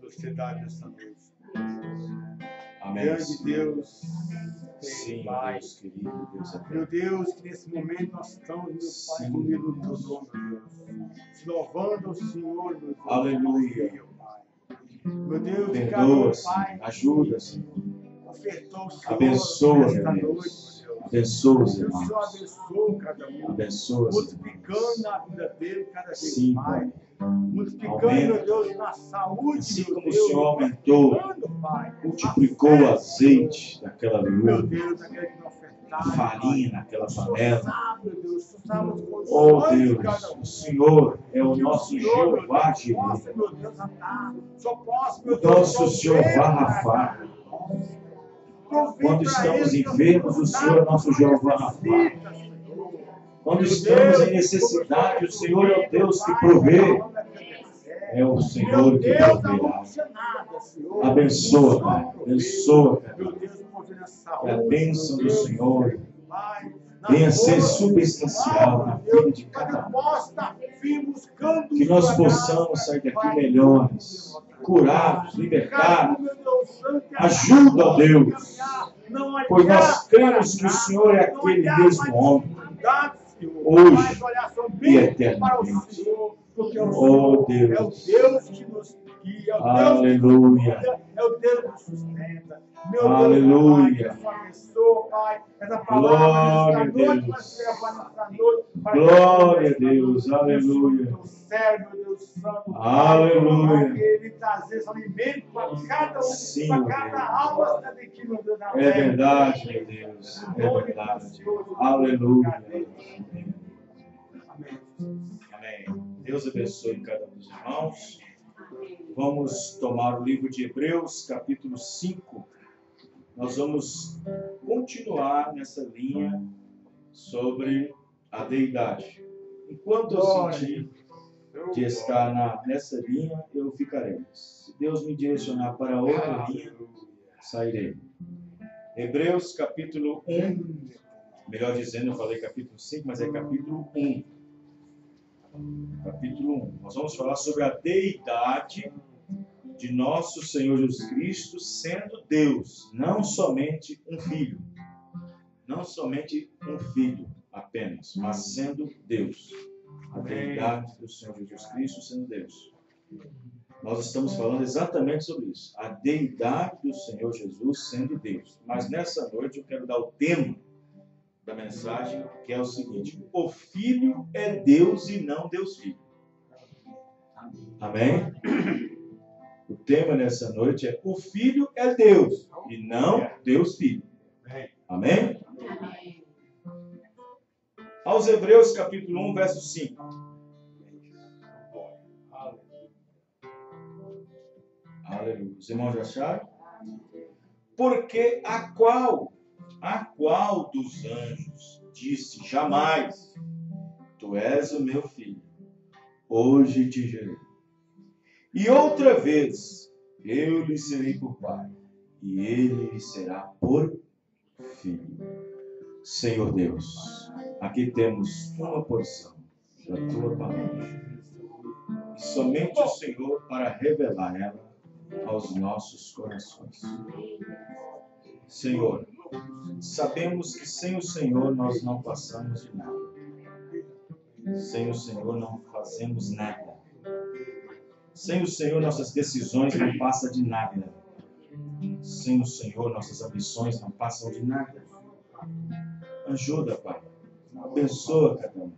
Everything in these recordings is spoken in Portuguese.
você dá nessa noite. Amém. Grande Deus, Sim, Pai. Deus querido, Deus Meu eterno. Deus, que nesse momento nós estamos, meu Pai, Sim. unidos no teu nome, Deus. Te louvando ao Senhor, meu Deus. Aleluia. Meu Pai. Meu Deus, Perdoa, Pai, Senhor. Ajuda, Senhor. ofertou o Senhor Abençoa, nesta meu noite, Deus. meu Deus. Abençoa os Que o Senhor irmãos. abençoe cada um. Abençoa os Multiplicando irmãos. na vida dele cada vez Sim, mais. Pai. Multiplicando, Aumenta. meu Deus, na saúde, Assim meu como o Deus. Senhor aumentou, Multiplicando, Pai, multiplicou a o fé, azeite daquela Meu viúva, Deus, aquele que não ofertaram, a farinha naquela O Senhor panela. sabe, meu Deus, o Senhor sabe as Oh condições de cada Deus, um. o Senhor é o Que nosso Senhor, meu Jeová Deus, Jireh, possa, meu Deus, andar. Só possa, meu o Deus, nosso Jeová Rafá. Quando estamos enfermos, o Senhor é nosso Jeová Rafá. Quando estamos em necessidade, o Senhor é o Deus que provê. É o Senhor que proverá. Abençoa, Pai. Abençoa, Pai. Que a bênção do Senhor venha ser substancial na vida de cada um. Que nós possamos sair daqui melhores, curados, libertados. Ajuda, ó Deus. Pois nós cremos que o Senhor é aquele mesmo homem, hoje e eternamente. Oh Deus. É o Deus que nos guia, é o Deus Aleluia. que nos cuida, é o Deus que nos sustenta. Meu Aleluia. Deus, Pai, abençoa, Pai, essa Glória palavra a nesta noite, Deus. vai ser levada nesta noite. Glória a Deus. Aleluia. Teu servo, meu Deus Santo, Aleluia. Pai, que ele trazer esse alimento para cada um, Sim, para meu cada Deus. alma que está aqui, meu Deus, na É terra. verdade, meu Deus. É verdade. Aleluia. Amém. Amém. Deus abençoe cada um dos irmãos. Vamos tomar o livro de Hebreus, capítulo 5. Nós vamos continuar nessa linha sobre a deidade. Enquanto eu sentir de estar nessa linha, eu ficarei. Se Deus me direcionar para outra linha, sairei. Hebreus, capítulo 1. Melhor dizendo, eu falei capítulo 5, mas é capítulo 1. Capítulo 1. Nós vamos falar sobre a deidade de nosso Senhor Jesus Cristo sendo Deus, não somente um filho. Não somente um filho apenas, mas sendo Deus. A deidade do Senhor Jesus Cristo sendo Deus. Nós estamos falando exatamente sobre isso. A deidade do Senhor Jesus sendo Deus. Mas nessa noite eu quero dar o tema da mensagem, que é o seguinte: o Filho é Deus e não Deus Filho. Amém? O tema nessa noite é: o Filho é Deus e não Deus Filho. Amém? Aos Hebreus capítulo 1, verso 5. Aleluia. Os irmãos já acharam? Porque a qual dos anjos disse jamais: tu és o meu filho, hoje te gerei. E outra vez, eu lhe serei por pai, e ele lhe será por filho. Senhor Deus, aqui temos uma porção da tua palavra, e somente o Senhor para revelar ela aos nossos corações. Senhor, sabemos que sem o Senhor nós não passamos de nada. Sem o Senhor não fazemos nada. Sem o Senhor nossas decisões não passam de nada. Sem o Senhor nossas ambições não passam de nada. Ajuda, Pai. Abençoa cada um.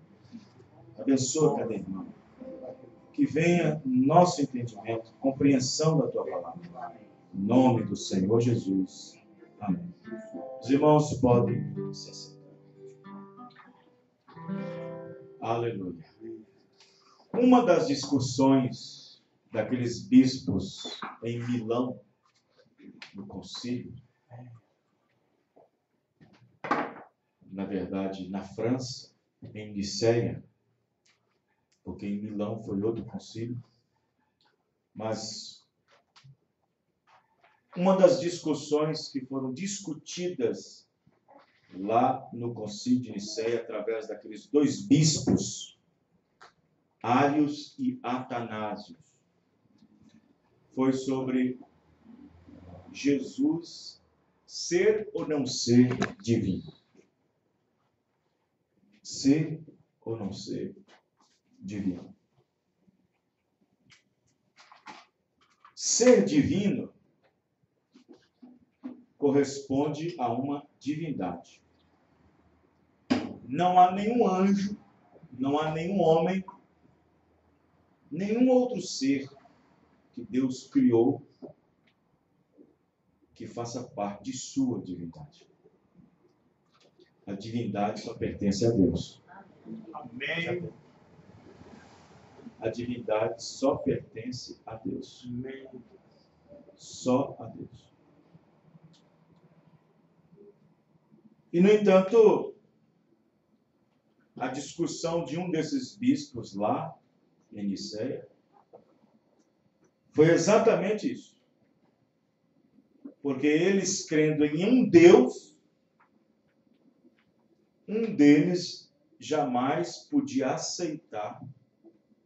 Abençoa cada irmão. Que venha nosso entendimento, compreensão da tua palavra. Em nome do Senhor Jesus. Amém. Os irmãos podem se sentar. Aleluia. Uma das discussões daqueles bispos em Milão, no concílio, na verdade, na França, em Nicéia, porque em Milão foi outro concílio, mas uma das discussões que foram discutidas lá no concílio de Nicéia, através daqueles dois bispos, Ários e Atanásio, foi sobre Jesus ser ou não ser divino. Ser ou não ser divino. Ser divino corresponde a uma divindade. Não há nenhum anjo, não há nenhum homem, nenhum outro ser que Deus criou que faça parte de sua divindade. A divindade só pertence a Deus. Amém. A divindade só pertence a Deus. Amém. Só a Deus. E, no entanto, a discussão de um desses bispos lá, em Nicéia, foi exatamente isso. Porque eles, crendo em um Deus, um deles jamais podia aceitar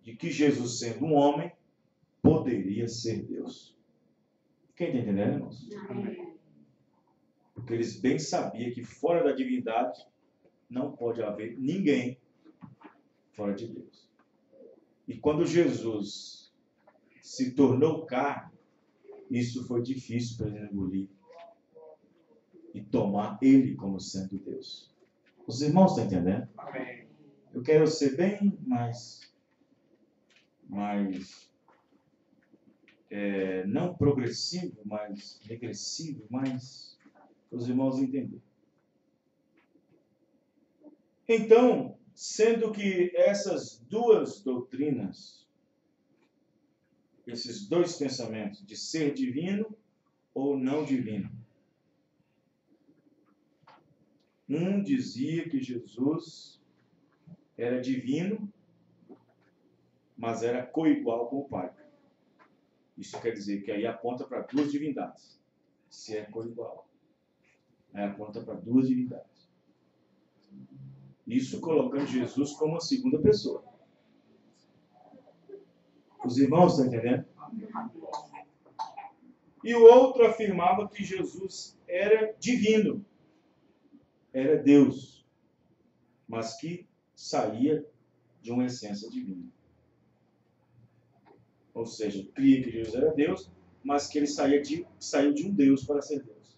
de que Jesus, sendo um homem, poderia ser Deus. Quem está entendendo, irmãos? Amém. Porque eles bem sabiam que fora da divindade não pode haver ninguém fora de Deus. E quando Jesus se tornou carne, isso foi difícil para ele engolir e tomar ele como sendo Deus. Os irmãos estão entendendo? Amém. Eu quero ser bem mais não progressivo, mas regressivo, mas os irmãos entenderem. Então, sendo que essas duas doutrinas, esses dois pensamentos de ser divino ou não divino, um dizia que Jesus era divino, mas era coigual com o Pai. Isso quer dizer que aí aponta para duas divindades. Se é coigual, aí aponta para duas divindades. Isso colocando Jesus como a segunda pessoa. Os irmãos estão entendendo? E o outro afirmava que Jesus era divino, era Deus, mas que saía de uma essência divina. Ou seja, cria que Jesus era Deus, mas que ele saiu de um Deus para ser Deus.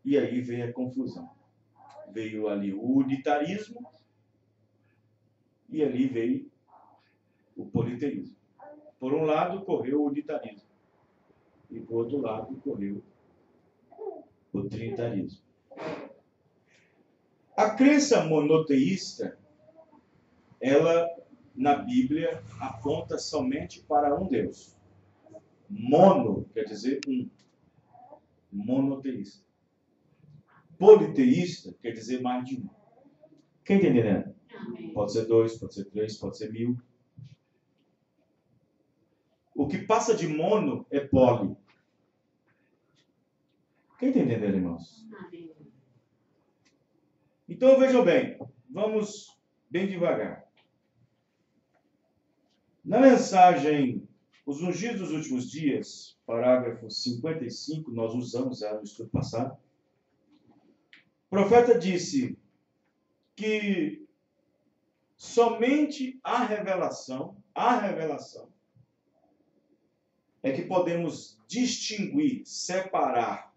E aí veio a confusão. Veio ali o unitarismo e ali veio o politeísmo. Por um lado, correu o unitarismo. E por outro lado, correu o trinitarismo. A crença monoteísta, ela, na Bíblia, aponta somente para um Deus. Mono quer dizer um. Monoteísta. Politeísta quer dizer mais de um. Quem está entendendo? Pode ser 2, pode ser 3, pode ser 1000. O que passa de mono é poli. Quem está entendendo, irmãos? Então vejam bem, vamos bem devagar. Na mensagem Os Ungidos dos Últimos Dias, parágrafo 55, nós usamos ela no estudo passado. O profeta disse que somente a revelação é que podemos distinguir, separar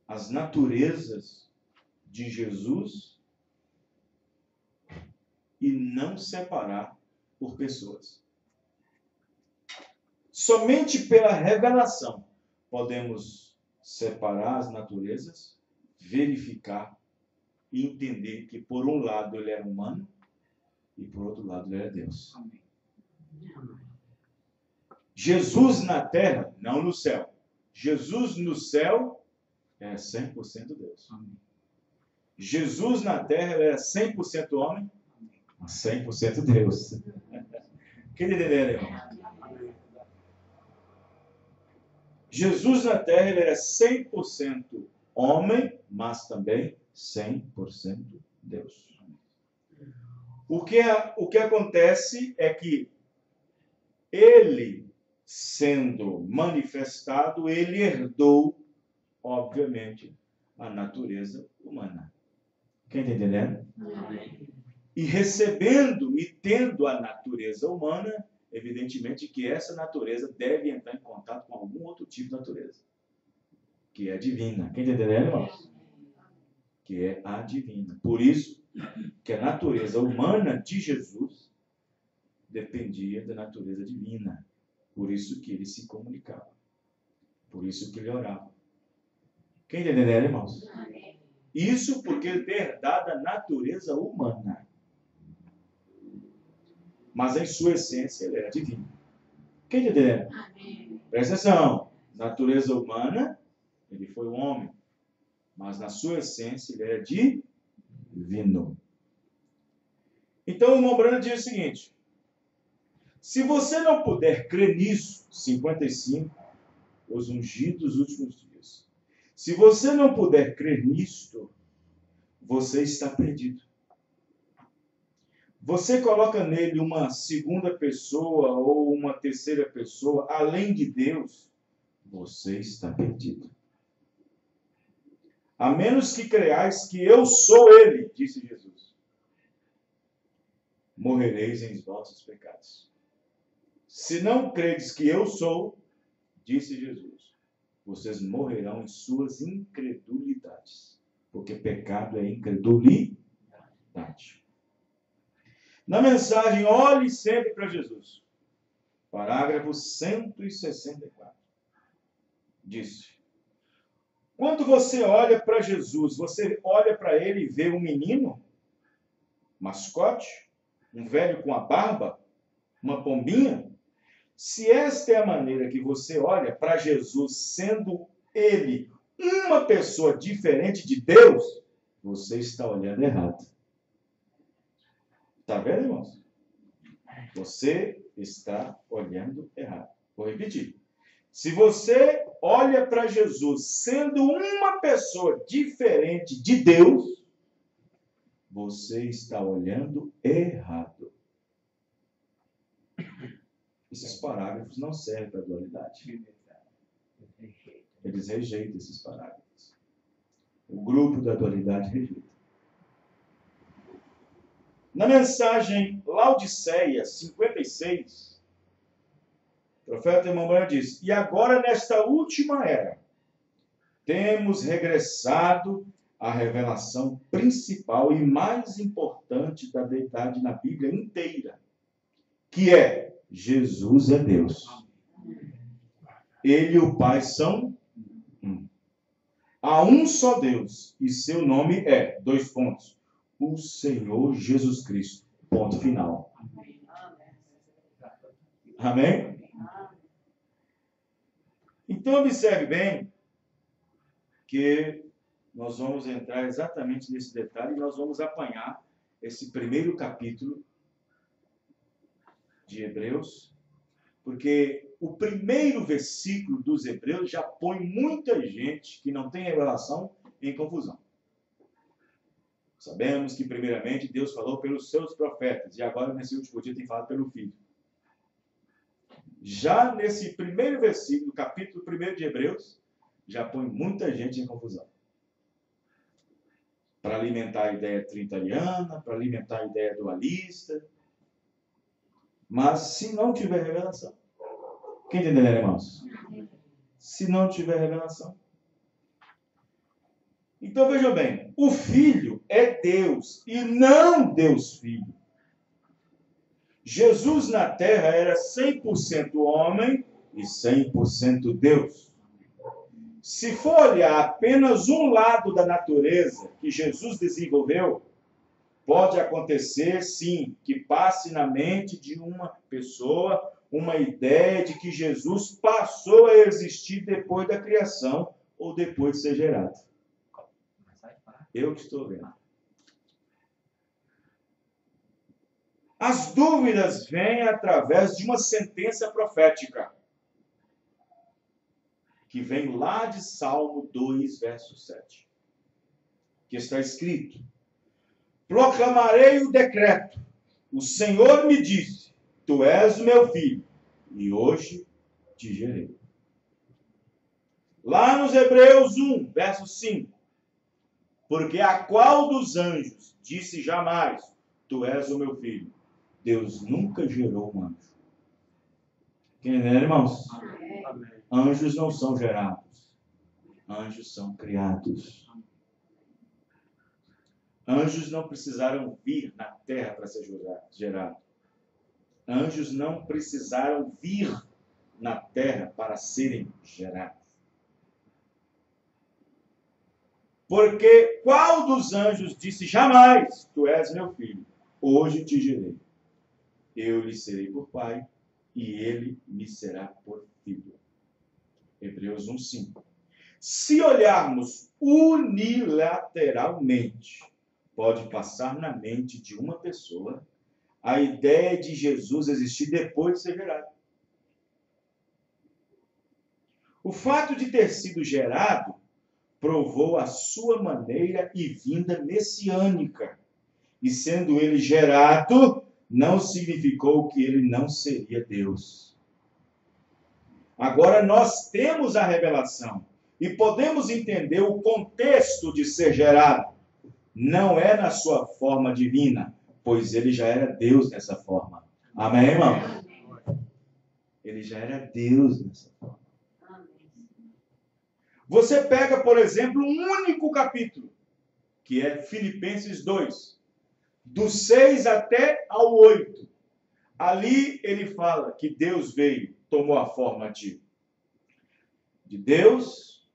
as naturezas de Jesus e não separar por pessoas. Somente pela revelação podemos separar as naturezas, verificar e entender que por um lado ele era humano e por outro lado ele era Deus. Amém. Jesus na terra, não no céu. Jesus no céu é 100% Deus. Amém. Jesus na terra era 100% homem, 100% Deus. Quem entendeu, irmão? Jesus na terra ele era 100% homem, mas também 100% Deus. O que acontece é que ele, sendo manifestado, ele herdou, obviamente, a natureza humana. Quem está entendendo? E recebendo e tendo a natureza humana, evidentemente que essa natureza deve entrar em contato com algum outro tipo de natureza, que é divina. Quem está entendendo, irmãos? Que é a divina. Por isso que a natureza humana de Jesus dependia da natureza divina. Por isso que ele se comunicava. Por isso que ele orava. Quem está entendendo, irmãos? Isso porque ele tem herdado a natureza humana. Mas em sua essência ele era divino. Quem está entendendo? Presta atenção. Natureza humana, ele foi um homem. Mas na sua essência ele era divino. Então o irmão Branham diz o seguinte: se você não puder crer nisso, 55, os ungidos dos últimos dias. Se você não puder crer nisto, você está perdido. Você coloca nele uma segunda pessoa ou uma terceira pessoa, além de Deus, você está perdido. A menos que creais que eu sou ele, disse Jesus, morrereis em vossos pecados. Se não credes que eu sou, disse Jesus, vocês morrerão em suas incredulidades. Porque pecado é incredulidade. Na mensagem, olhe sempre para Jesus. Parágrafo 164. Disse: quando você olha para Jesus, você olha para ele e vê um menino, mascote, um velho com a barba, uma pombinha? Se esta é a maneira que você olha para Jesus, sendo ele uma pessoa diferente de Deus, você está olhando errado. Está vendo, irmãos? Você está olhando errado. Vou repetir. Se você olha para Jesus sendo uma pessoa diferente de Deus, você está olhando errado. Esses parágrafos não servem para a dualidade. Eles rejeitam esses parágrafos. O grupo da dualidade rejeita. Na mensagem Laodiceia 56, o profeta irmão Branham diz: e agora nesta última era, temos regressado à revelação principal e mais importante da deidade na Bíblia inteira, que é: Jesus é Deus. Ele e o Pai são um. Há um só Deus, e seu nome é, o Senhor Jesus Cristo. Ponto final. Amém? Então, observe bem que nós vamos entrar exatamente nesse detalhe e nós vamos apanhar esse primeiro capítulo de Hebreus, porque o primeiro versículo dos Hebreus já põe muita gente que não tem revelação em confusão. Sabemos que, primeiramente, Deus falou pelos seus profetas, e agora, nesse último dia, tem falado pelo Filho. Já nesse primeiro versículo, capítulo 1 de Hebreus, já põe muita gente em confusão. Para alimentar a ideia trinitariana, para alimentar a ideia dualista. Mas, se não tiver revelação, quem entendeu, irmãos? Se não tiver revelação. Então, veja bem, o Filho é Deus e não Deus Filho. Jesus na terra era 100% homem e 100% Deus. Se for olhar apenas um lado da natureza que Jesus desenvolveu, pode acontecer, sim, que passe na mente de uma pessoa uma ideia de que Jesus passou a existir depois da criação ou depois de ser gerado. Eu que estou vendo. As dúvidas vêm através de uma sentença profética, que vem lá de Salmo 2, verso 7, que está escrito: proclamarei o decreto, o Senhor me disse, tu és o meu filho, e hoje te gerei. Lá nos Hebreus 1, verso 5. Porque a qual dos anjos disse jamais, tu és o meu filho? Deus nunca gerou um anjo. Entenderam, irmãos? Amém. Anjos não são gerados. Anjos são criados. Anjos não precisaram vir na terra para ser gerados. Anjos não precisaram vir na terra para serem gerados. Porque qual dos anjos disse jamais, tu és meu filho, hoje te gerei. Eu lhe serei por pai, e ele me será por filho. Hebreus 1:5. Se olharmos unilateralmente, pode passar na mente de uma pessoa a ideia de Jesus existir depois de ser gerado. O fato de ter sido gerado provou a sua maneira e vinda messiânica. E sendo ele gerado, não significou que ele não seria Deus. Agora nós temos a revelação e podemos entender o contexto de ser gerado. Não é na sua forma divina, pois ele já era Deus nessa forma. Amém, irmão? Ele já era Deus nessa forma. Você pega, por exemplo, um único capítulo, que é Filipenses 2, do 6 até ao 8. Ali ele fala que Deus veio, tomou a forma de Deus,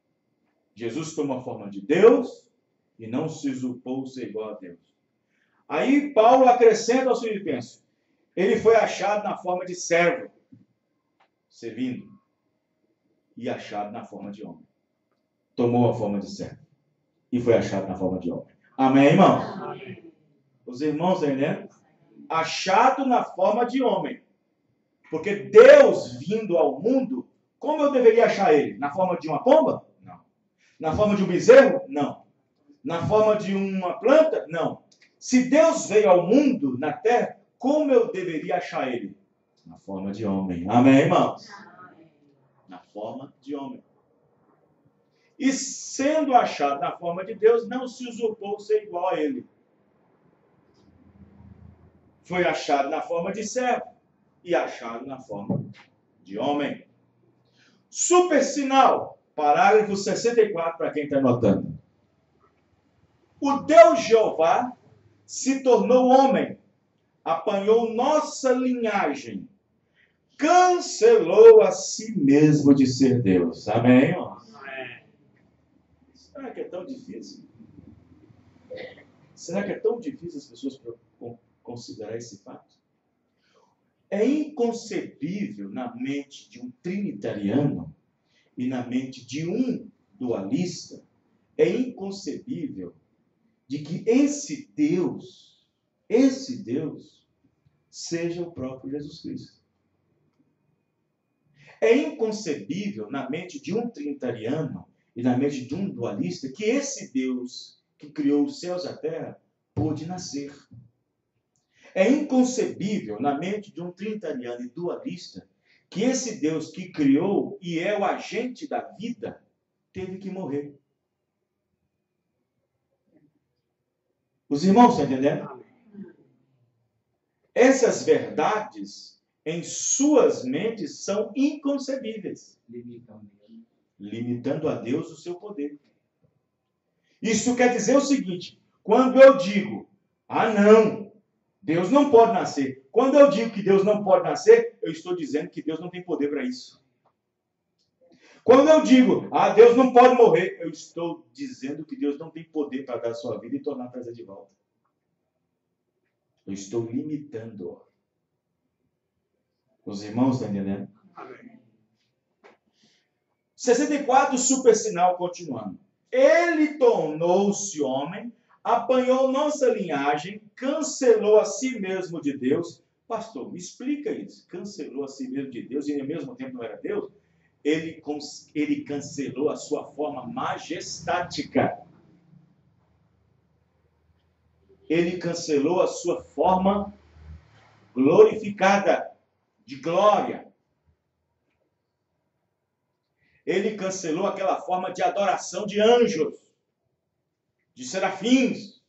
Jesus tomou a forma de Deus e não se usurpou ser igual a Deus. Aí Paulo acrescenta aos Filipenses, ele foi achado na forma de servo, servindo, e achado na forma de homem. Tomou a forma de servo e foi achado na forma de homem. Amém, irmão? Amém. Os irmãos estão entendendo? Achado na forma de homem. Porque Deus vindo ao mundo, como eu deveria achar ele? Na forma de uma pomba? Não. Na forma de um bezerro? Não. Na forma de uma planta? Não. Se Deus veio ao mundo, na terra, como eu deveria achar ele? Na forma de homem. Amém, irmãos? Amém. Na forma de homem. E sendo achado na forma de Deus, não se usurpou ser igual a ele. Foi achado na forma de servo e achado na forma de homem. Super sinal, parágrafo 64, para quem está anotando. O Deus Jeová se tornou homem, apanhou nossa linhagem, cancelou a si mesmo de ser Deus. Amém, irmão? Será que é tão difícil? Será que é tão difícil as pessoas considerar esse fato? É inconcebível na mente de um trinitariano e na mente de um dualista, é inconcebível de que esse Deus seja o próprio Jesus Cristo. É inconcebível na mente de um trinitariano e na mente de um dualista que esse Deus que criou os céus e a terra pôde nascer. É inconcebível na mente de um trinitariano e dualista que esse Deus que criou e é o agente da vida teve que morrer. Os irmãos estão entendendo? Essas verdades em suas mentes são inconcebíveis. Limitando a Deus o seu poder. Isso quer dizer o seguinte, quando eu digo, não, Deus não pode nascer. Quando eu digo que Deus não pode nascer, eu estou dizendo que Deus não tem poder para isso. Quando eu digo, Deus não pode morrer, eu estou dizendo que Deus não tem poder para dar a sua vida e tornar a trazer de volta. Eu estou limitando. Os irmãos estão entendendo? Amém. 64, super sinal, continuando. Ele tornou-se homem, apanhou nossa linhagem, cancelou a si mesmo de Deus. Pastor, me explica isso. Cancelou a si mesmo de Deus e ao mesmo tempo não era Deus? Ele cancelou a sua forma majestática. Ele cancelou a sua forma glorificada, de glória. Ele cancelou aquela forma de adoração de anjos, de serafins.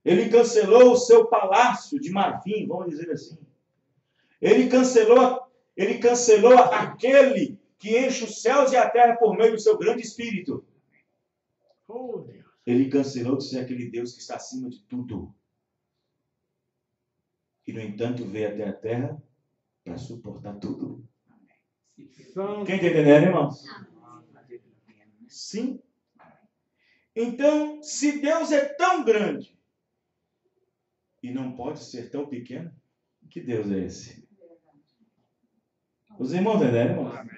Ele cancelou o seu palácio de marfim, vamos dizer assim. Ele cancelou aquele que enche os céus e a terra por meio do seu grande espírito. Ele cancelou de ser aquele Deus que está acima de tudo. E, no entanto, veio até a terra para suportar tudo. Quem está entendendo, irmãos? Sim. Então, se Deus é tão grande e não pode ser tão pequeno, que Deus é esse? Os irmãos entenderam, irmãos?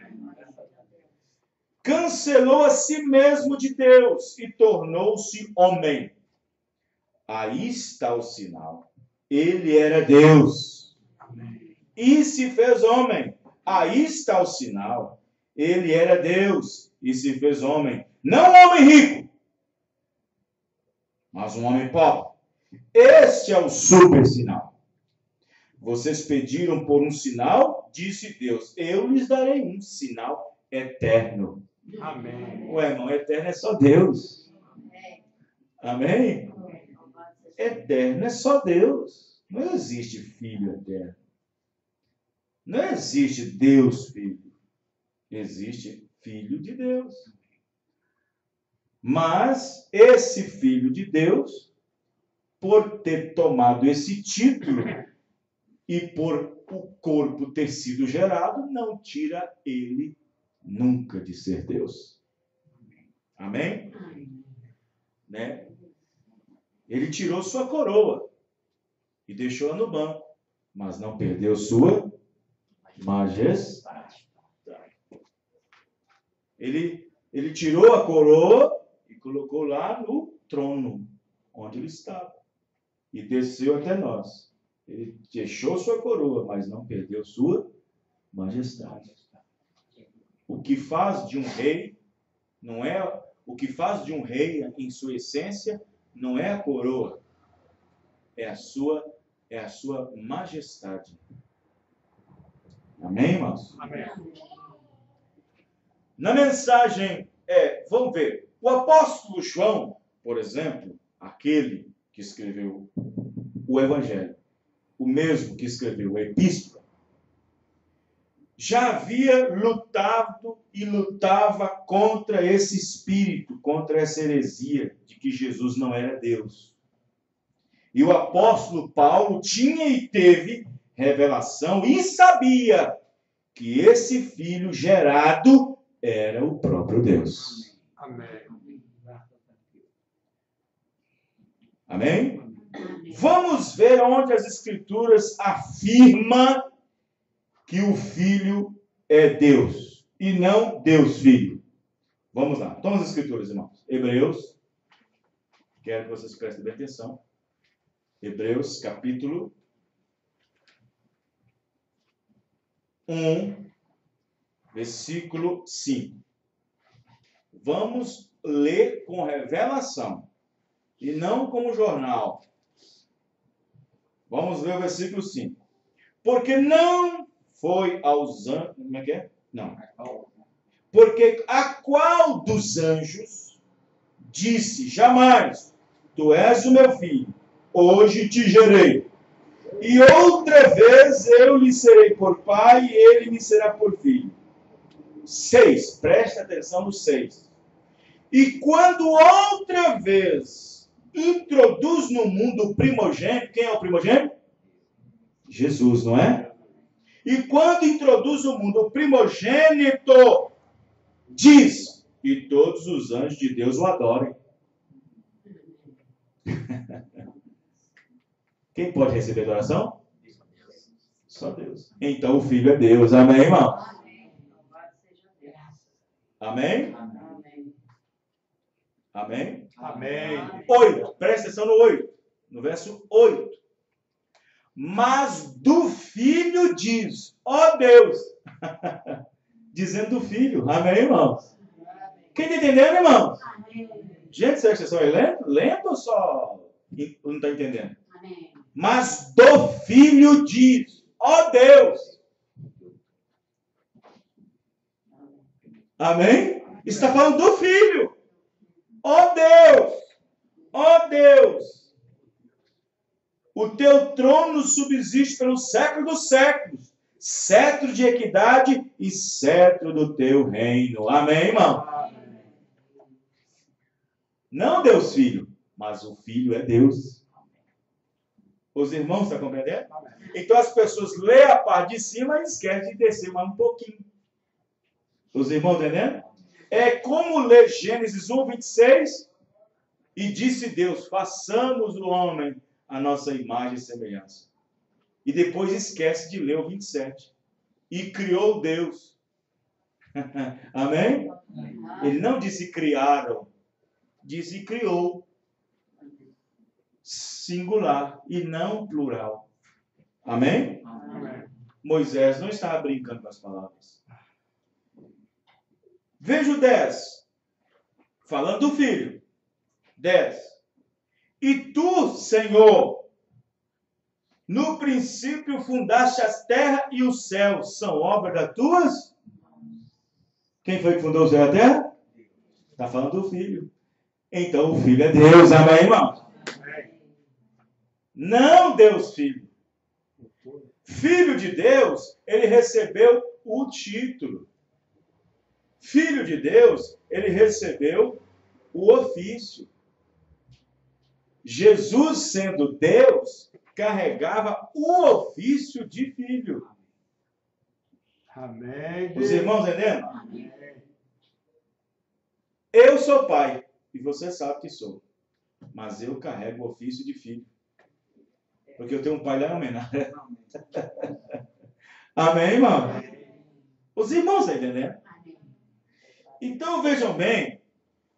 Cancelou a si mesmo de Deus e tornou-se homem. Aí está o sinal. Ele era Deus. E se fez homem. Aí está o sinal. Ele era Deus e se fez homem. Não um homem rico, mas um homem pobre. Este é o super sinal. Vocês pediram por um sinal, disse Deus. Eu lhes darei um sinal eterno. Amém. O irmão, eterno é só Deus. Amém? Eterno é só Deus. Não existe filho eterno. Não existe Deus filho. Existe filho de Deus. Mas esse filho de Deus, por ter tomado esse título e por o corpo ter sido gerado, não tira ele nunca de ser Deus. Amém? Né? Ele tirou sua coroa e deixou-a no banco, mas não perdeu sua majestade. Ele tirou a coroa e colocou lá no trono, onde ele estava, e desceu até nós. Ele deixou sua coroa, mas não perdeu sua majestade. O que faz de um rei não é o que faz de um rei em sua essência não é a coroa, é a sua majestade. Amém, irmãos? Amém. Na mensagem vamos ver, o apóstolo João, por exemplo, aquele que escreveu o Evangelho, o mesmo que escreveu a Epístola, já havia lutado e lutava contra esse espírito, contra essa heresia de que Jesus não era Deus. E o apóstolo Paulo tinha e teve revelação e sabia que esse filho gerado era o próprio Deus. Amém. Amém? Vamos ver onde as Escrituras afirmam que o Filho é Deus e não Deus Filho. Vamos lá. Toma as Escrituras, irmãos. Hebreus. Quero que vocês prestem bem atenção. Hebreus, capítulo 1, versículo 5. Vamos ler com revelação e não como jornal. Vamos ver o versículo 5. Porque não foi aos anjos... Como é que é? Não. Porque a qual dos anjos disse jamais, tu és o meu filho, hoje te gerei. E outra vez eu lhe serei por pai e ele me será por filho. 6. Presta atenção no 6. E quando outra vez introduz no mundo o primogênito, quem é o primogênito? Jesus, não é? E quando introduz o mundo o primogênito, diz, e todos os anjos de Deus o adorem. Quem pode receber adoração? Só Deus. Então o Filho é Deus. Amém, irmão? Amém? Amém? Amém. 8. Presta atenção no 8. No verso 8. Mas do Filho diz, ó Deus. Dizendo do Filho. Amém, irmãos? Quem está entendendo, irmãos? Gente, será que vocês estão lendo ou só não está entendendo? Amém. Mas do Filho diz, ó Deus. Amém? Está falando do Filho. Ó Deus! Ó Deus! O teu trono subsiste pelos séculos dos séculos. Cetro de equidade e cetro do teu reino. Amém, irmão? Não Deus Filho, mas o Filho é Deus. Os irmãos estão compreendendo? Então as pessoas lêem a parte de cima e esquecem de descer mais um pouquinho. Os irmãos entendendo? É como ler Gênesis 1, 26, e disse Deus, façamos o homem a nossa imagem e semelhança. E depois esquece de ler o 27. E criou Deus. Amém? Ele não disse criaram, disse criou. Singular e não plural. Amém? Amém? Moisés não estava brincando com as palavras. Veja o 10. Falando do Filho. 10. E tu, Senhor, no princípio fundaste as terras e os céus. São obras das tuas? Quem foi que fundou o céu e a terra? Está falando do Filho. Então o Filho é Deus. Amém, irmão? Não Deus Filho. Filho de Deus, ele recebeu o título. Filho de Deus, ele recebeu o ofício. Jesus, sendo Deus, carregava o ofício de filho. Amém. Os irmãos entendendo? Amém. Eu sou pai, e você sabe que sou. Mas eu carrego o ofício de filho. Porque eu tenho um pai lá no Menar. Amém, irmão? Os irmãos estão entendendo? Então vejam bem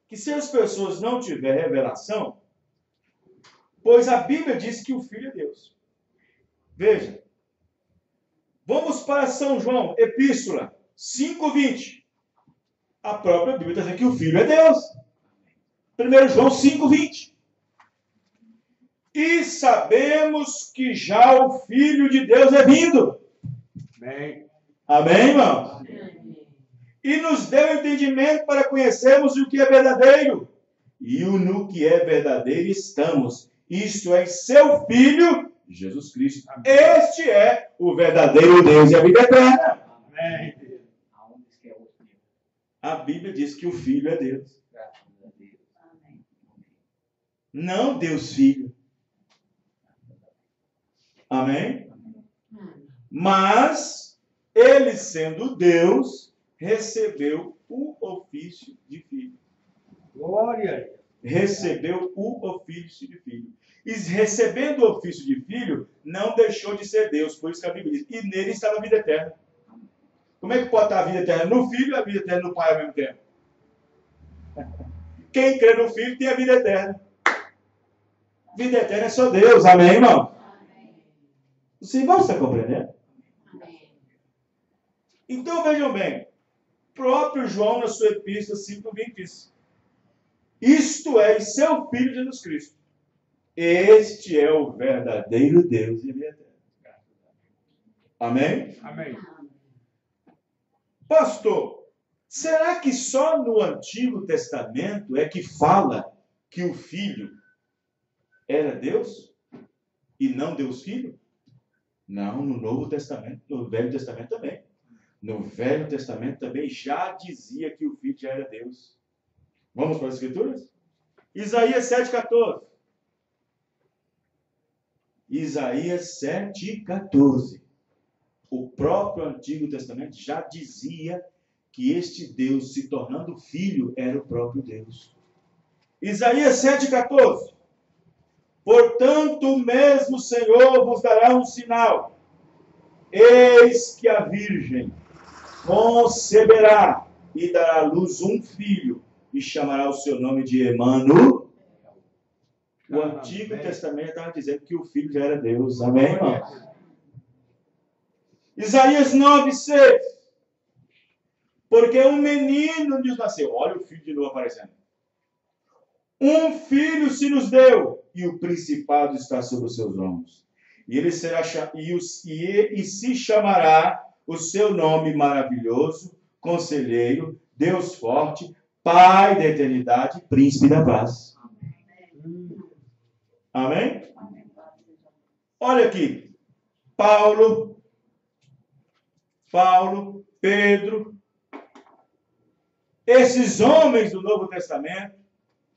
que se as pessoas não tiverem revelação, pois a Bíblia diz que o Filho é Deus. Veja. Vamos para São João, Epístola 5:20. A própria Bíblia está dizendo que o Filho é Deus. 1 João 5:20. E sabemos que já o Filho de Deus é vindo. Amém. Amém, irmão? Amém. E nos deu entendimento para conhecermos o que é verdadeiro. E no que é verdadeiro estamos. Isto é, em seu Filho, Jesus Cristo. Amém. Este é o verdadeiro Deus e a vida eterna. Amém. A Bíblia diz que o Filho é Deus. Não Deus Filho. Amém? Mas, ele sendo Deus, recebeu o ofício de filho. Glória! Recebeu o ofício de filho. E recebendo o ofício de filho, não deixou de ser Deus, por isso que a Bíblia diz. E nele estava a vida eterna. Como é que pode estar a vida eterna no filho e a vida eterna no pai ao mesmo tempo? Quem crê no filho tem a vida eterna. Vida eterna é só Deus. Amém, irmão? Os irmãos estão compreendendo? Então vejam bem, próprio João na sua epístola 5:20 diz: isto é, em seu Filho Jesus Cristo. Este é o verdadeiro Deus e vida eterna. Amém? Amém. Pastor, será que só no Antigo Testamento é que fala que o Filho era Deus e não Deus Filho? Não, no Novo Testamento, no Velho Testamento também. No Velho Testamento também já dizia que o Filho já era Deus. Vamos para as Escrituras? Isaías 7,14. Isaías 7,14. O próprio Antigo Testamento já dizia que este Deus, se tornando filho, era o próprio Deus. Isaías 7,14. Portanto, o mesmo Senhor vos dará um sinal. Eis que a Virgem conceberá e dará à luz um filho, e chamará o seu nome de Emanuel. O Antigo Testamento estava dizendo que o filho já era Deus. Amém, irmão? Isaías 9:6. Porque um menino nos nasceu. Olha o filho de novo aparecendo. Um filho se nos deu, e o principado está sobre os seus ombros. E ele será e se chamará o seu nome maravilhoso, Conselheiro, Deus forte, Pai da eternidade, Príncipe da paz. Amém? Olha aqui. Paulo, Pedro, esses homens do Novo Testamento,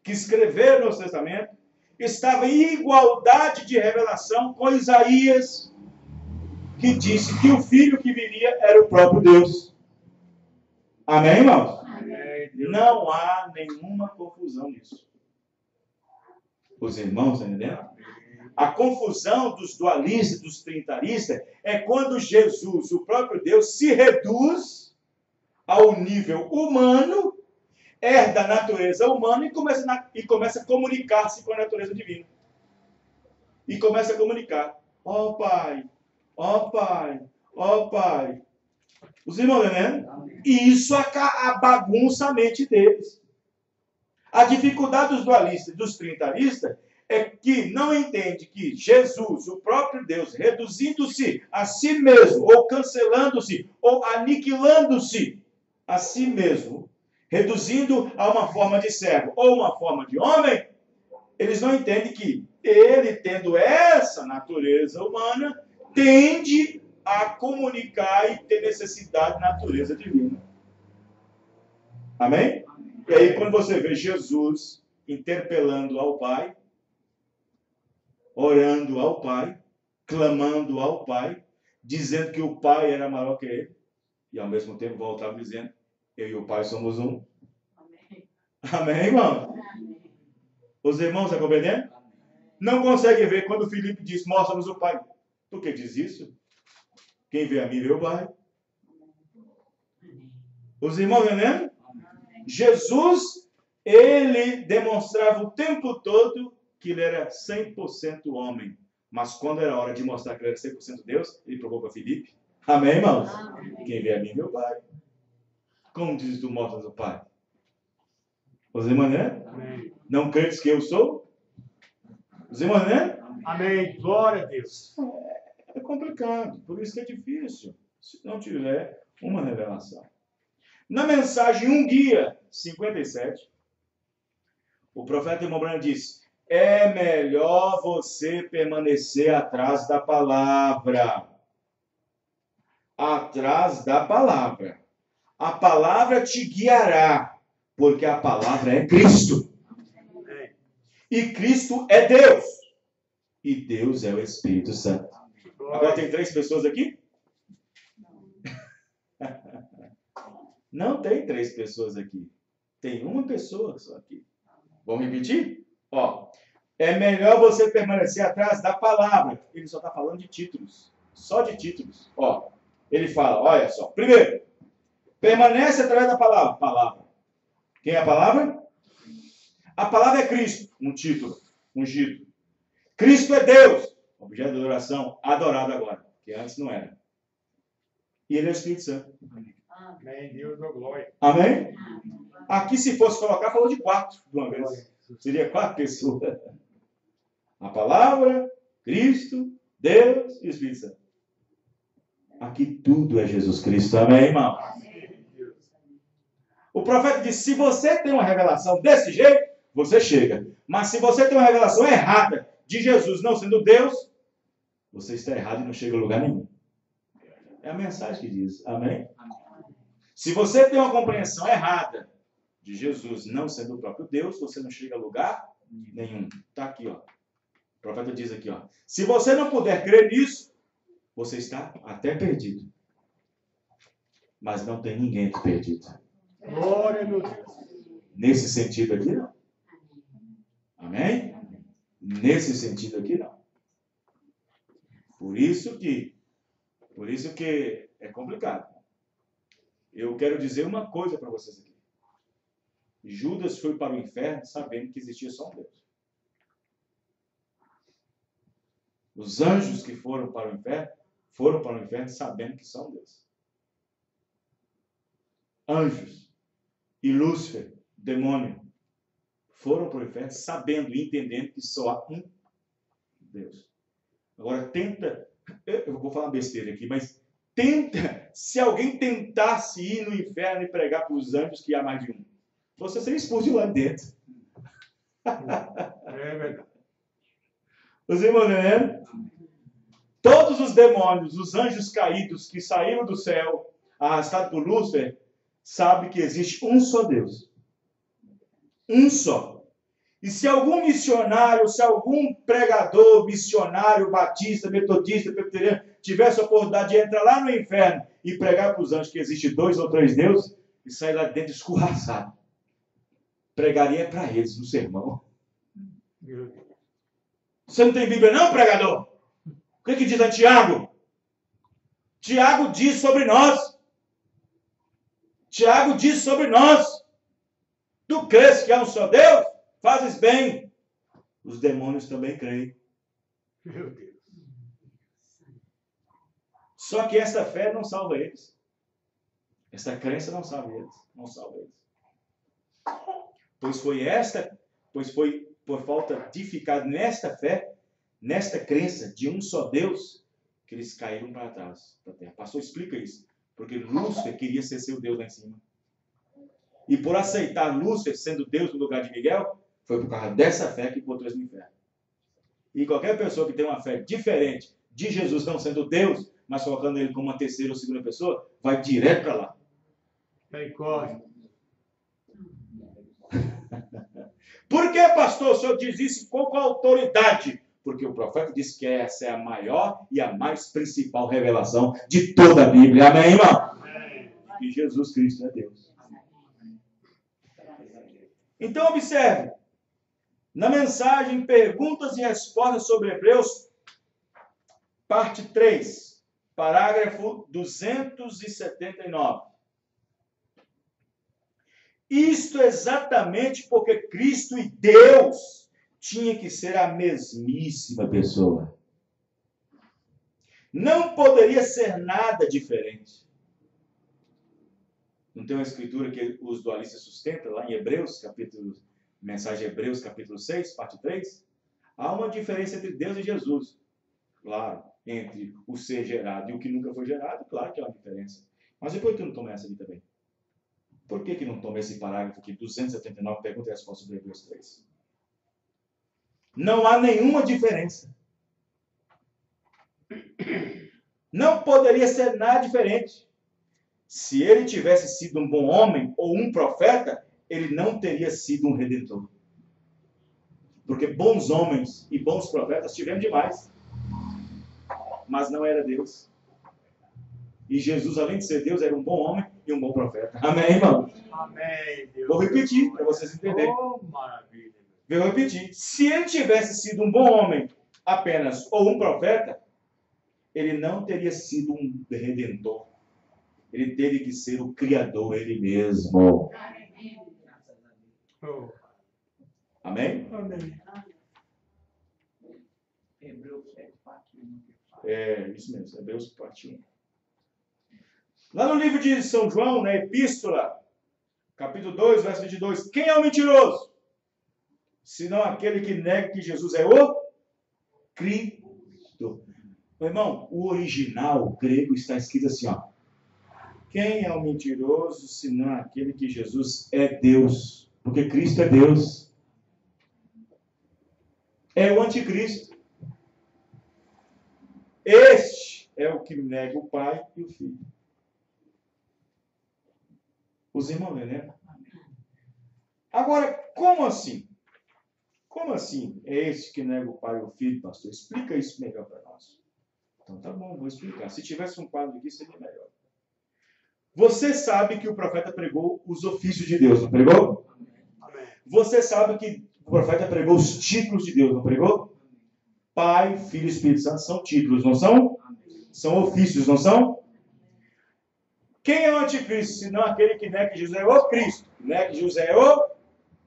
que escreveram o Novo Testamento, estavam em igualdade de revelação com Isaías, que disse que o filho que viria era o próprio Deus. Amém, irmãos? Amém. Não há nenhuma confusão nisso. Os irmãos, estão entendendo? A confusão dos dualistas, dos trinitaristas, é quando Jesus, o próprio Deus, se reduz ao nível humano, herda a natureza humana e começa a comunicar-se com a natureza divina. E começa a comunicar. Ó Pai, ó Pai, ó Pai. Os irmãos, né? E isso bagunça a mente deles. A dificuldade dos dualistas e dos trinitaristas é que não entende que Jesus, o próprio Deus, reduzindo-se a si mesmo, ou cancelando-se, ou aniquilando-se a si mesmo, reduzindo a uma forma de servo ou uma forma de homem, eles não entendem que ele, tendo essa natureza humana, tende a comunicar e ter necessidade de natureza divina. Amém? E aí, quando você vê Jesus interpelando ao Pai, orando ao Pai, clamando ao Pai, dizendo que o Pai era maior que ele, e ao mesmo tempo voltava dizendo, eu e o Pai somos um. Amém, Amém, irmão? Amém. Os irmãos estão compreendendo? Não conseguem ver quando Filipe diz, mostra-nos o Pai. Por que diz isso? Quem vê a mim, vê o Pai. Os irmãos entendendo? Jesus, ele demonstrava o tempo todo que ele era 100% homem. Mas quando era hora de mostrar que ele era 100% Deus, ele provou para Filipe. Amém, irmãos? Amém. Quem vê a mim, vê o Pai. Como diz tu, mostras o Pai? Os irmãos, né? Amém. Não credes que eu sou? Os irmãos, né? Amém. Glória a Deus. É complicado, por isso que é difícil, se não tiver uma revelação. Na mensagem Um Guia 57, o profeta irmão Branham diz, é melhor você permanecer atrás da palavra. Atrás da palavra. A palavra te guiará, porque a palavra é Cristo. E Cristo é Deus. E Deus é o Espírito Santo. Agora tem 3 pessoas aqui? Não tem 3 pessoas aqui. Tem uma pessoa só aqui. Vamos repetir? Ó, é melhor você permanecer atrás da palavra. Ele só está falando de títulos. Só de títulos. Ó, ele fala, olha só. Primeiro, permanece atrás da palavra. Palavra. Quem é a palavra? A palavra é Cristo. Um título. Ungido. Cristo é Deus. Objeto de adoração. Adorado agora. Que antes não era. E ele é o Espírito Santo. Amém. Deus da glória. Amém? Aqui, se fosse colocar, falou de 4 de uma vez. Seria 4 pessoas. A palavra, Cristo, Deus e o Espírito Santo. Aqui tudo é Jesus Cristo. Amém, irmão? O profeta disse, se você tem uma revelação desse jeito, você chega. Mas se você tem uma revelação errada de Jesus não sendo Deus, você está errado e não chega a lugar nenhum. É a mensagem que diz. Amém? Se você tem uma compreensão errada de Jesus não sendo o próprio Deus, você não chega a lugar nenhum. Está aqui, ó. O profeta diz aqui, ó. Se você não puder crer nisso, você está até perdido. Mas não tem ninguém perdido. Glória a Deus. Nesse sentido aqui, não. Amém? Nesse sentido aqui, não. Por isso que é complicado. Eu quero dizer uma coisa para vocês aqui. Judas foi para o inferno sabendo que existia só um Deus. Os anjos que foram para o inferno sabendo que só um Deus. Anjos e Lúcifer, demônio, foram para o inferno sabendo e entendendo que só há um Deus. Agora tenta, eu vou falar besteira aqui, mas Se alguém tentasse ir no inferno e pregar para os anjos que há mais de um, você seria expulso de lá dentro. É verdade. Os irmãos entendendo? Todos os demônios, os anjos caídos que saíram do céu, arrastados por Lúcifer, sabem que existe um só Deus. Um só. E se algum missionário, se algum pregador, missionário, batista, metodista, presbiteriano, tivesse a oportunidade de entrar lá no inferno e pregar para os anjos que existe 2 ou 3 deuses, e sair lá dentro escorraçado, pregaria para eles no sermão. Você não tem Bíblia não, pregador? O que diz a Tiago? Tiago diz sobre nós. Tiago diz sobre nós. Tu crês que há um só Deus? Fazes bem. Os demônios também creem. Meu Deus. Só que essa fé não salva eles. Essa crença não salva eles. Não salva eles. Pois foi por falta de ficar nesta fé, nesta crença de um só Deus, que eles caíram para trás da terra. Pastor, explica isso. Porque Lúcifer queria ser seu Deus lá em cima. E por aceitar Lúcifer sendo Deus no lugar de Miguel, foi por causa dessa fé que botou eles no inferno. E qualquer pessoa que tem uma fé diferente de Jesus não sendo Deus, mas colocando ele como uma terceira ou segunda pessoa, vai direto para lá. Aí corre. Por que, pastor, o senhor diz isso com qual autoridade? Porque o profeta disse que essa é a maior e a mais principal revelação de toda a Bíblia. Amém, irmão? E Jesus Cristo é Deus. Então, observe. Na mensagem Perguntas e Respostas sobre Hebreus, parte 3, parágrafo 279. Isto exatamente porque Cristo e Deus tinha que ser a mesmíssima pessoa. Não poderia ser nada diferente. Não tem uma escritura que os dualistas sustentam lá em Hebreus, mensagem Hebreus, capítulo 6, parte 3? Há uma diferença entre Deus e Jesus. Claro, entre o ser gerado e o que nunca foi gerado, claro que há uma diferença. Mas depois tu não toma essa aqui também. Por que não toma esse parágrafo aqui, 279, pergunta e resposta do Hebreus 3? Não há nenhuma diferença. Não poderia ser nada diferente. Se ele tivesse sido um bom homem ou um profeta, ele não teria sido um redentor. Porque bons homens e bons profetas tivemos demais. Mas não era Deus. E Jesus, além de ser Deus, era um bom homem e um bom profeta. Amém, irmão? Amém, Deus. Vou repetir para vocês entenderem. Oh, maravilha. Vou repetir. Se ele tivesse sido um bom homem apenas ou um profeta, ele não teria sido um redentor. Ele teve que ser o Criador, ele mesmo. Oh. Amém? Amém. Hebreus 7, parte 1. É, isso mesmo, Hebreus parte 1. Lá no livro de São João, na Epístola, capítulo 2, verso 22, quem é o mentiroso? Senão aquele que nega que Jesus é o Cristo. Meu irmão, o original grego está escrito assim, ó. Quem é o mentiroso, senão aquele que Jesus é Deus? Porque Cristo é Deus. É o anticristo. Este é o que nega o Pai e o Filho. Os irmãos, né? Agora, como assim? Como assim é esse que nega o Pai e o Filho, pastor? Explica isso melhor para nós. Então tá bom, vou explicar. Se tivesse um quadro aqui, seria melhor. Você sabe que o profeta pregou os ofícios de Deus, não pregou? Amém. Você sabe que o profeta pregou os títulos de Deus, não pregou? Pai, Filho e Espírito Santo são títulos, não são? São ofícios, não são? Quem é o anticristo, senão aquele que nega que Jesus é o Cristo? Nega que Jesus é o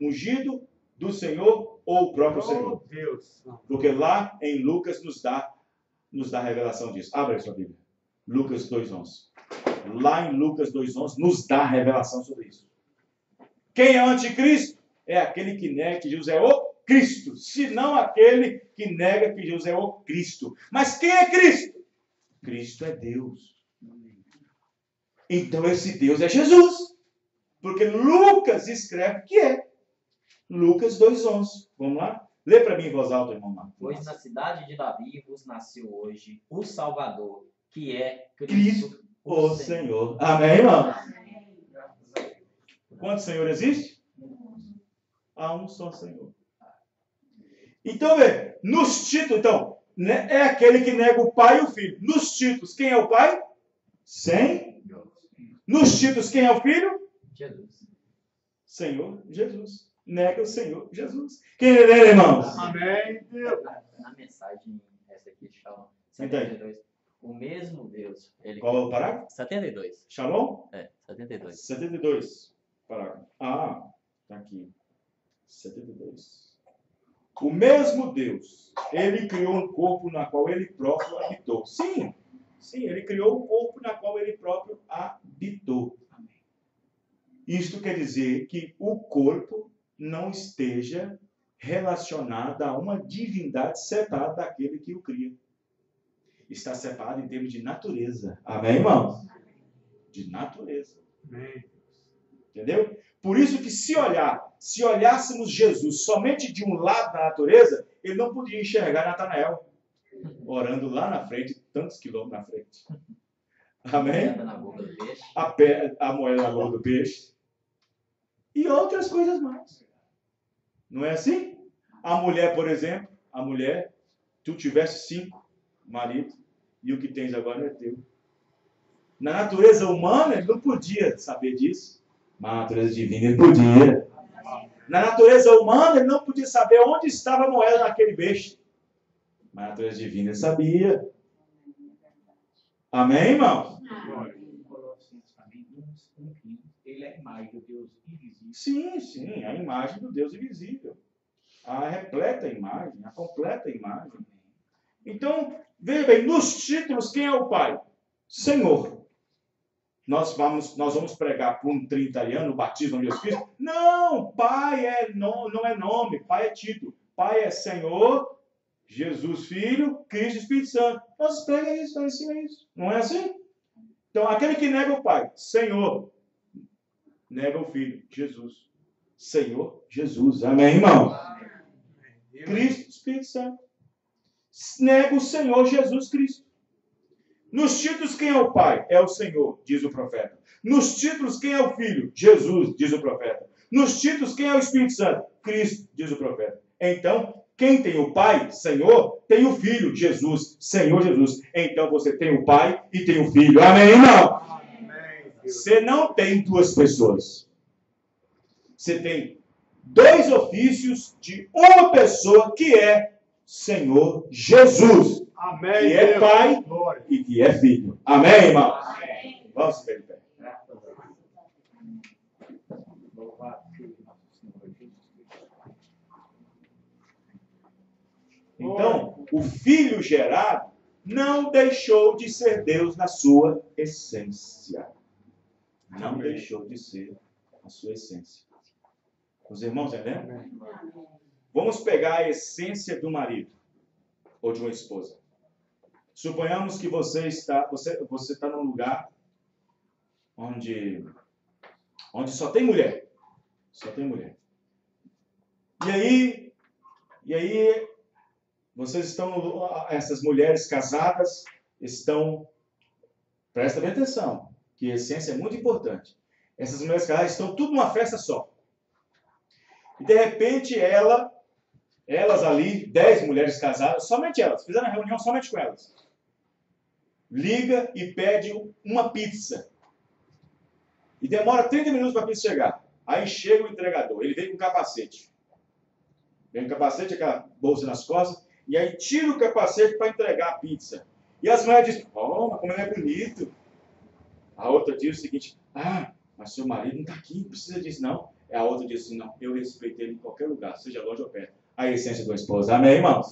ungido do Senhor ou o próprio Senhor? Oh, Deus. Porque lá em Lucas nos dá a revelação disso. Abra a sua Bíblia. Lucas 2:11. Lá em Lucas 2:11 nos dá a revelação sobre isso. Quem é o anticristo? É aquele que nega que Jesus é o Cristo, senão aquele que nega que Jesus é o Cristo. Mas quem é Cristo? Cristo é Deus. Então esse Deus é Jesus. Porque Lucas escreve que é. Lucas 2:11. Vamos lá? Lê para mim em voz alta, irmão Marcos. Pois na cidade de Davi vos nasceu hoje o Salvador, que é Cristo, o Senhor. Amém, irmão? Quantos Senhor existe? Há um só Senhor. Então, vê, nos títulos, então, né, é aquele que nega o Pai e o Filho. Nos títulos, quem é o Pai? Senhor. Nos títulos, quem é o Filho? Jesus. Senhor Jesus. Nega o Senhor Jesus. Quem lê, irmãos? Amém. Na mensagem, essa aqui, Shalom, Entendi. 72. O mesmo Deus. Ele... Qual é o parágrafo? 72. Shalom? 72. 72. Parágrafo. Ah, está aqui. 72. O mesmo Deus, ele criou um corpo na qual ele próprio habitou. Sim, ele criou um corpo na qual ele próprio habitou. Isto quer dizer que o corpo não esteja relacionado a uma divindade separada daquele que o cria. Está separado em termos de natureza. Amém, irmãos? De natureza. Amém. Entendeu? Por isso que se olhássemos Jesus somente de um lado da natureza, ele não podia enxergar Natanael orando lá na frente, tantos quilômetros na frente. Amém? Na boca do peixe. A moeda na boca do peixe. E outras coisas mais. Não é assim? A mulher, por exemplo, tu tivesse 5 maridos e o que tens agora é teu. Na natureza humana, ele não podia saber disso. Mas na natureza divina, ele podia. Na natureza humana, ele não podia saber onde estava a moeda naquele peixe. Mas na natureza divina, ele sabia. Amém, irmão? Ele é a imagem do Deus invisível. Sim, a imagem do Deus invisível. A repleta imagem, a completa imagem. Então, veja bem, nos títulos, quem é o Pai? Senhor. Nós vamos pregar por um 30 anos o batismo de Jesus Cristo? Não, Pai não é nome, Pai é título. Pai é Senhor, Jesus Filho, Cristo Espírito Santo. Nós pregamos isso, nós ensinamos isso. Não é assim? Então, aquele que nega o Pai, Senhor, nega o Filho, Jesus. Senhor, Jesus. Amém, irmão? Cristo Espírito Santo. Nega o Senhor Jesus Cristo. Nos títulos, quem é o Pai? É o Senhor, diz o profeta. Nos títulos, quem é o Filho? Jesus, diz o profeta. Nos títulos, quem é o Espírito Santo? Cristo, diz o profeta. Então, quem tem o Pai, Senhor, tem o Filho, Jesus, Senhor Jesus. Então, você tem o Pai e tem o Filho. Amém, irmão? Você não tem duas pessoas. Você tem 2 ofícios de uma pessoa que é Senhor Jesus. Amém. Que é Pai e que é Filho. Amém, irmão? Amém. Vamos ficar de pé. Então, o Filho gerado não deixou de ser Deus na sua essência. Não deixou de ser a sua essência. Os irmãos entendem? Vamos pegar a essência do marido ou de uma esposa. Suponhamos que você está num lugar onde só tem mulher. Só tem mulher. E aí vocês estão, essas mulheres casadas estão, presta bem atenção, que a essência é muito importante. Essas mulheres casadas estão tudo numa festa só. E de repente elas ali, 10 mulheres casadas, somente elas, fizeram uma reunião somente com elas. Liga e pede uma pizza. E demora 30 minutos para a pizza chegar. Aí chega o entregador, ele vem com capacete. Vem com capacete, aquela bolsa nas costas, e aí tira o capacete para entregar a pizza. E as mulheres dizem, mas como ele é bonito. A outra diz o seguinte, mas seu marido não está aqui, não precisa disso não. A outra diz assim, não, eu respeito ele em qualquer lugar, seja longe ou perto. A essência do esposo. Amém, irmãos?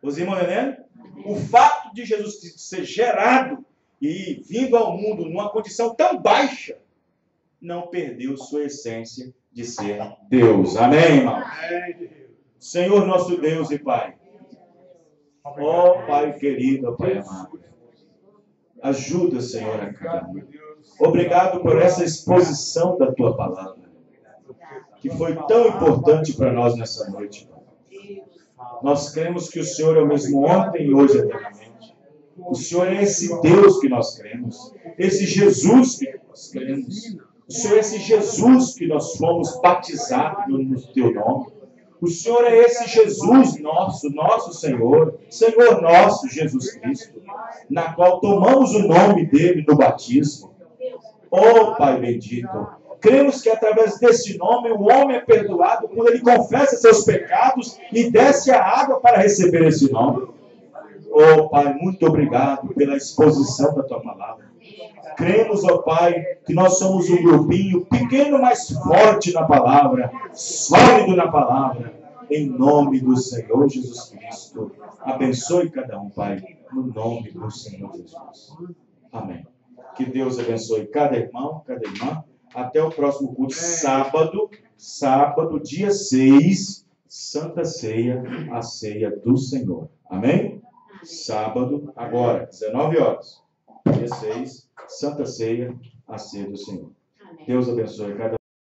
Os irmãos entendem? O fato de Jesus Cristo ser gerado e vindo ao mundo numa condição tão baixa, não perdeu sua essência de ser Deus. Amém, irmãos? Senhor nosso Deus e Pai. Ó Pai querido, ó Pai amado. Ajuda, Senhor, a cada um. Obrigado por essa exposição da tua palavra, que foi tão importante para nós nessa noite. Nós cremos que o Senhor é o mesmo ontem e hoje eternamente. O Senhor é esse Deus que nós cremos, esse Jesus que nós cremos. O Senhor é esse Jesus que nós fomos batizados no teu nome. O Senhor é esse Jesus nosso Senhor, Senhor nosso Jesus Cristo, na qual tomamos o nome dele no batismo. Oh, Pai bendito, cremos que através desse nome o homem é perdoado quando ele confessa seus pecados e desce a água para receber esse nome. Oh, Pai, muito obrigado pela exposição da tua palavra. Cremos, ó Pai, que nós somos um grupinho pequeno, mas forte na palavra, sólido na palavra, em nome do Senhor Jesus Cristo. Abençoe cada um, Pai, no nome do Senhor Jesus. Amém. Que Deus abençoe cada irmão, cada irmã. Até o próximo culto, sábado, dia 6, Santa Ceia, a ceia do Senhor. Amém? Sábado, agora, 19 horas. Dia 6, Santa Ceia, a ceia do Senhor. Deus abençoe cada